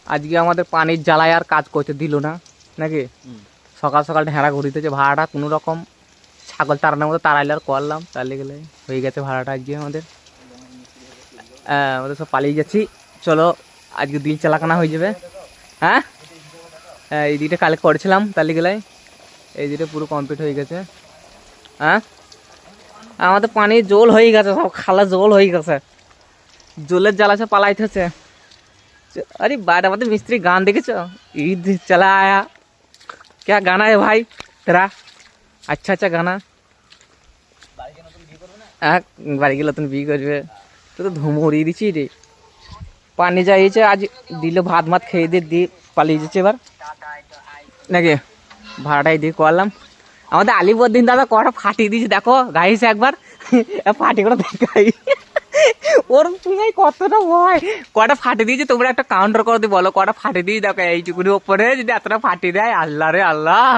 আজকে আমাদের পানির জ্বালায় আর কাজ করতে দিল না নাকি? সকাল সকাল ঢেঁড়া ঘুরিতেছে, ভাড়াটা কোনো রকম ছাগল তাড়ানোর মতো তাড়াইলে আর করলাম, তাহলে গেলে হয়ে গেছে ভাড়াটা আজকে আমাদের। আমাদের সব পালিয়ে যাচ্ছি, চলো আজকে দিল চালাকানা হয়ে যাবে। হ্যাঁ এই দিকটা কালেক্ট করেছিলাম, তাহলে গেলে এই দিকটা পুরো কমপ্লিট হয়ে গেছে। হ্যাঁ আমাদের পানি জল হয়ে গেছে, সব খালা জল হয়ে গেছে, জলের জ্বালাছে পালাইতেছে। अरे बात আমাদের মিস্ত্রি গান দেখেছো? ঈদ চলা আয়া, क्या गाना है भाई तेरा? अच्छा अच्छा गाना। বাড়ি গেলে নতুন বিয়ে করবে তো, তো ধুম উড়িয়ে দিচ্ছি রে। পানি যাইছে আজ, দিল ভাত মাত খেয়ে দিয়ে দিয়ে পালিয়ে যাচ্ছে এবার নাকি? ভাড়াটাই দিয়ে করলাম। আমাদের আলিবদ্দিন দাদা কটা ফাটিয়ে দিয়েছে দেখো গাইছে একবার, ফাটি করে দেখাই ওর তুমি কতটা ভয়, কটা ফাটিয়ে দিয়েছে তোমরা একটা কাউন্টার করে দিয়ে বলো কটা ফাটিয়ে দিয়েছে দেখো, এইটুকুনি ওপরে যদি এতটা ফাটিয়ে দেয়, আল্লাহ রে আল্লাহ।